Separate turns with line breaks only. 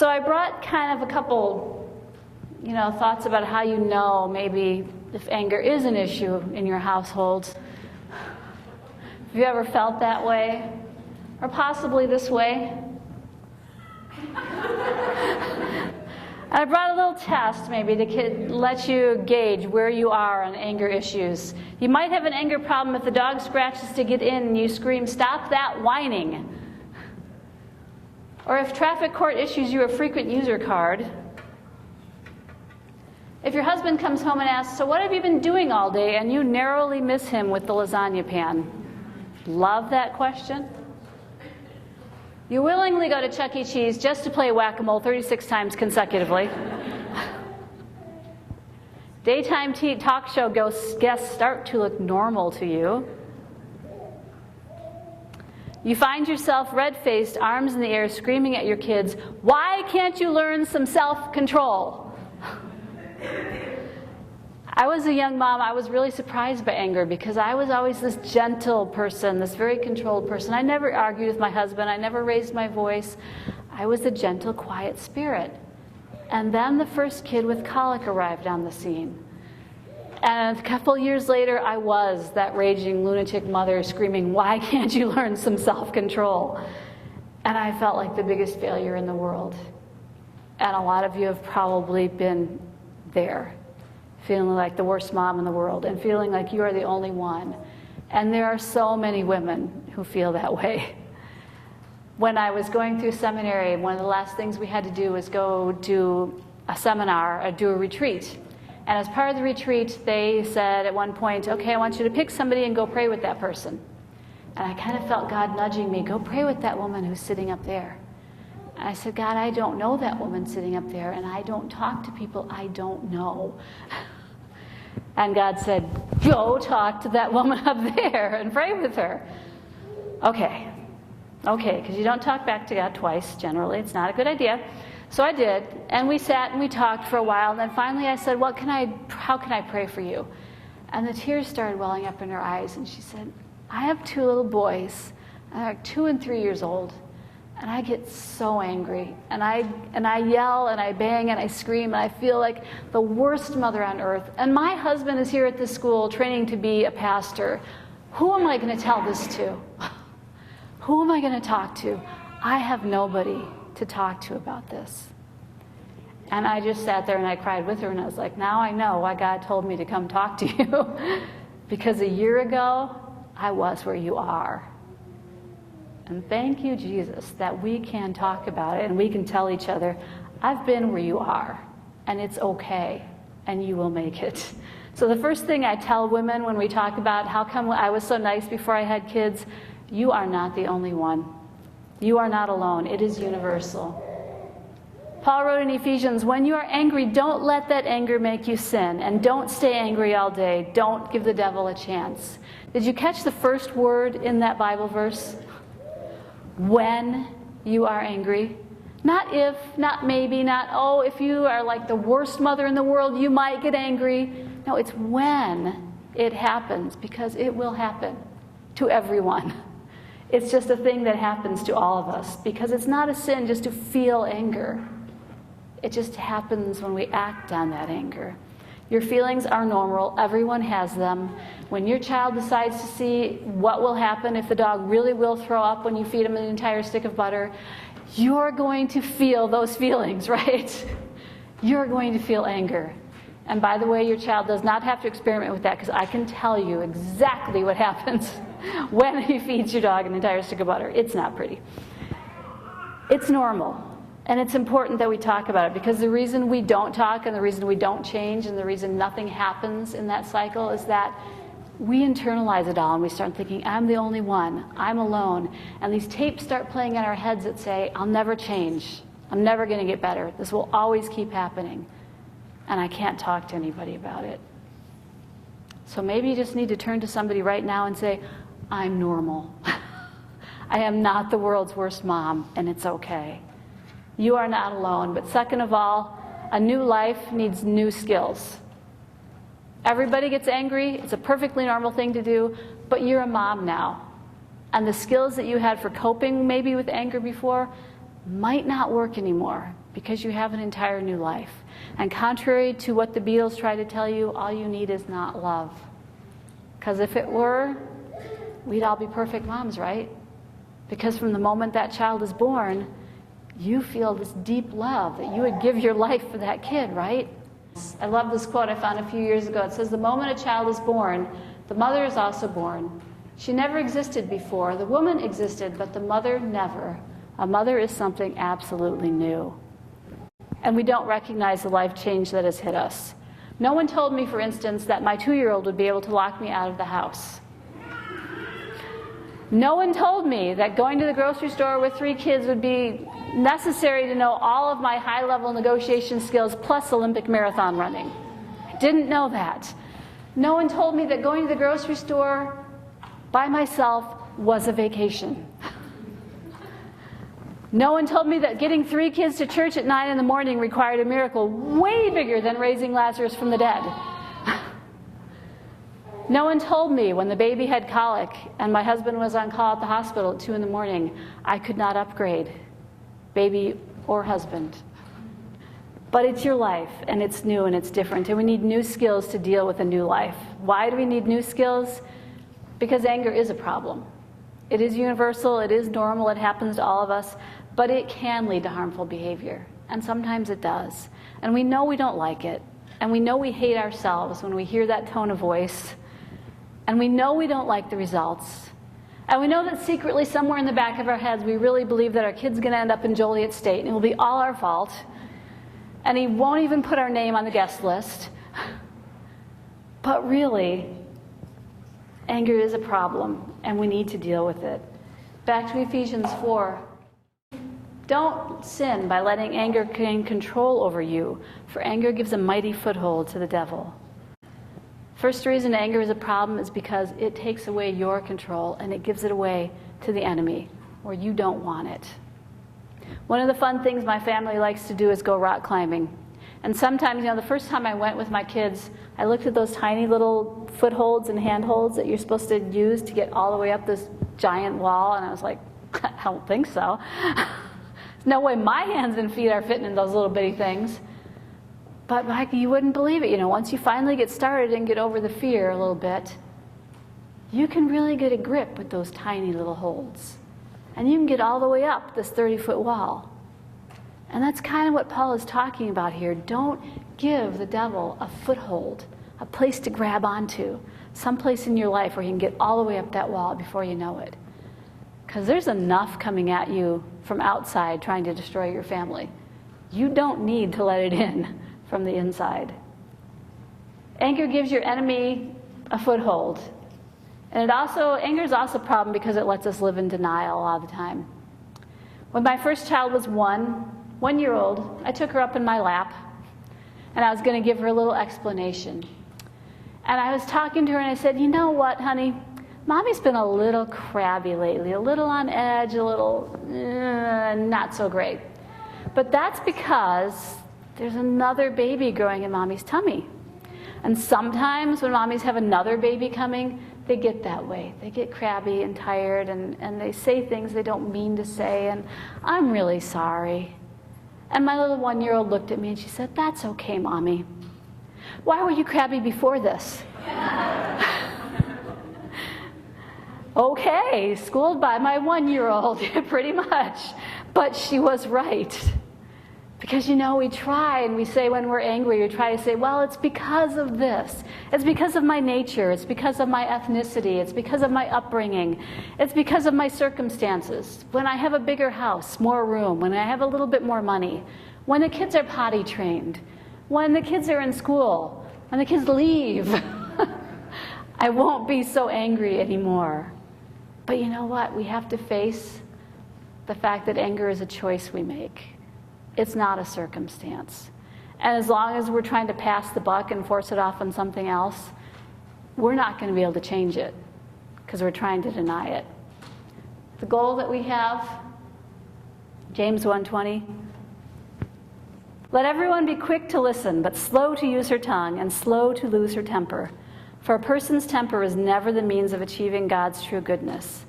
So I brought kind of a couple, thoughts about how you know maybe if anger is an issue in your household. Have you ever felt that way? Or possibly this way? I brought a little test maybe to let you gauge where you are on anger issues. You might have an anger problem if the dog scratches to get in and you scream, "Stop that whining." Or if traffic court issues you a frequent user card. If your husband comes home and asks, "So what have you been doing all day?" and you narrowly miss him with the lasagna pan. Love that question. You willingly go to Chuck E. Cheese just to play whack-a-mole 36 times consecutively. Daytime talk show guests start to look normal to you. You find yourself red-faced, arms in the air, screaming at your kids, "Why can't you learn some self-control?" I was a young mom. I was really surprised by anger because I was always this gentle person, this very controlled person. I never argued with my husband. I never raised my voice. I was a gentle, quiet spirit. And then the first kid with colic arrived on the scene. And a couple years later, I was that raging lunatic mother screaming, "Why can't you learn some self-control?" And I felt like the biggest failure in the world. And a lot of you have probably been there, feeling like the worst mom in the world and feeling like you are the only one. And there are so many women who feel that way. When I was going through seminary, one of the last things we had to do was go do a seminar, do a retreat. And as part of the retreat, they said at one point, "Okay, I want you to pick somebody and go pray with that person." And I kind of felt God nudging me, "Go pray with that woman who's sitting up there." And I said, "God, I don't know that woman sitting up there, and I don't talk to people I don't know." And God said, "Go talk to that woman up there and pray with her." Okay, because you don't talk back to God twice, generally. It's not a good idea. So I did, and we sat and we talked for a while, and then finally I said, "How can I pray for you?" And the tears started welling up in her eyes, and she said, "I have 2 little boys, and they're 2 and 3 years old. And I get so angry, and I yell, and I bang, and I scream, and I feel like the worst mother on earth. And my husband is here at this school training to be a pastor. Who am I going to tell this to? Who am I going to talk to? I have nobody to talk to about this." And I just sat there and I cried with her, and I was like, now I know why God told me to come talk to you. Because a year ago, I was where you are. And thank you, Jesus, that we can talk about it and we can tell each other, "I've been where you are, and it's okay, and you will make it." So the first thing I tell women when we talk about how come I was so nice before I had kids, you are not the only one. You are not alone. It is universal. Paul wrote in Ephesians, "When you are angry, don't let that anger make you sin, and don't stay angry all day. Don't give the devil a chance." Did you catch the first word in that Bible verse? When you are angry. Not if, not maybe, not, oh, if you are like the worst mother in the world, you might get angry. No, it's when it happens, because it will happen to everyone. It's just a thing that happens to all of us, because it's not a sin just to feel anger. It just happens when we act on that anger. Your feelings are normal. Everyone has them. When your child decides to see what will happen if the dog really will throw up when you feed him an entire stick of butter, you're going to feel those feelings, right? You're going to feel anger. And by the way, your child does not have to experiment with that, because I can tell you exactly what happens when he feeds your dog an entire stick of butter. It's not pretty. It's normal. And it's important that we talk about it, because the reason we don't talk and the reason we don't change and the reason nothing happens in that cycle is that we internalize it all and we start thinking, I'm the only one, I'm alone. And these tapes start playing in our heads that say, I'll never change, I'm never going to get better, this will always keep happening, and I can't talk to anybody about it. So maybe you just need to turn to somebody right now and say, I'm normal. I am not the world's worst mom, and it's okay. You are not alone. But second of all, a new life needs new skills. Everybody gets angry. It's a perfectly normal thing to do, but you're a mom now. And the skills that you had for coping maybe with anger before, might not work anymore because you have an entire new life. And contrary to what the Beatles try to tell you, all you need is not love. Because if it were, we'd all be perfect moms, right? Because from the moment that child is born, you feel this deep love that you would give your life for that kid, right? I love this quote I found a few years ago. It says, "The moment a child is born, the mother is also born. She never existed before. The woman existed, but the mother never. A mother is something absolutely new." And we don't recognize the life change that has hit us. No one told me, for instance, that my 2-year-old would be able to lock me out of the house. No one told me that going to the grocery store with 3 kids would be necessary to know all of my high-level negotiation skills plus Olympic marathon running. I didn't know that. No one told me that going to the grocery store by myself was a vacation. No one told me that getting 3 kids to church at 9 in the morning required a miracle way bigger than raising Lazarus from the dead. No one told me when the baby had colic and my husband was on call at the hospital at 2 in the morning, I could not upgrade, baby or husband. But it's your life, and it's new and it's different, and we need new skills to deal with a new life. Why do we need new skills? Because anger is a problem. It is universal, it is normal, it happens to all of us, but it can lead to harmful behavior, and sometimes it does. And we know we don't like it, and we know we hate ourselves when we hear that tone of voice, and we know we don't like the results, and we know that secretly somewhere in the back of our heads we really believe that our kid's going to end up in Joliet State, and it will be all our fault, and he won't even put our name on the guest list. But really, anger is a problem, and we need to deal with it. Back to Ephesians 4. Don't sin by letting anger gain control over you, for anger gives a mighty foothold to the devil. First reason anger is a problem is because it takes away your control and it gives it away to the enemy, or you don't want it. One of the fun things my family likes to do is go rock climbing. And sometimes, the first time I went with my kids, I looked at those tiny little footholds and handholds that you're supposed to use to get all the way up this giant wall, and I was like, I don't think so. There's no way my hands and feet are fitting in those little bitty things. But Mike, you wouldn't believe it. Once you finally get started and get over the fear a little bit, you can really get a grip with those tiny little holds. And you can get all the way up this 30-foot wall. And that's kind of what Paul is talking about here. Don't give the devil a foothold, a place to grab onto, someplace in your life where you can get all the way up that wall before you know it. Because there's enough coming at you from outside trying to destroy your family. You don't need to let it in from the inside. Anger gives your enemy a foothold. And anger is also a problem because it lets us live in denial all the time. When my first child was 1-year-old, I took her up in my lap, and I was going to give her a little explanation. And I was talking to her, and I said, "You know what, honey? Mommy's been a little crabby lately, a little on edge, a little not so great. But that's because there's another baby growing in Mommy's tummy. And sometimes when mommies have another baby coming, they get that way. They get crabby and tired, and they say things they don't mean to say, and I'm really sorry." And my little 1-year-old looked at me and she said, "That's okay, Mommy. Why were you crabby before this?" Okay, schooled by my 1-year-old, pretty much. But she was right. Because, we try and we say when we're angry, we try to say, well, it's because of this. It's because of my nature. It's because of my ethnicity. It's because of my upbringing. It's because of my circumstances. When I have a bigger house, more room, when I have a little bit more money, when the kids are potty trained, when the kids are in school, when the kids leave, I won't be so angry anymore. But you know what? We have to face the fact that anger is a choice we make. It's not a circumstance. And as long as we're trying to pass the buck and force it off on something else, we're not going to be able to change it because we're trying to deny it. The goal that we have, James 1:20, "Let everyone be quick to listen, but slow to use her tongue, and slow to lose her temper. For a person's temper is never the means of achieving God's true goodness.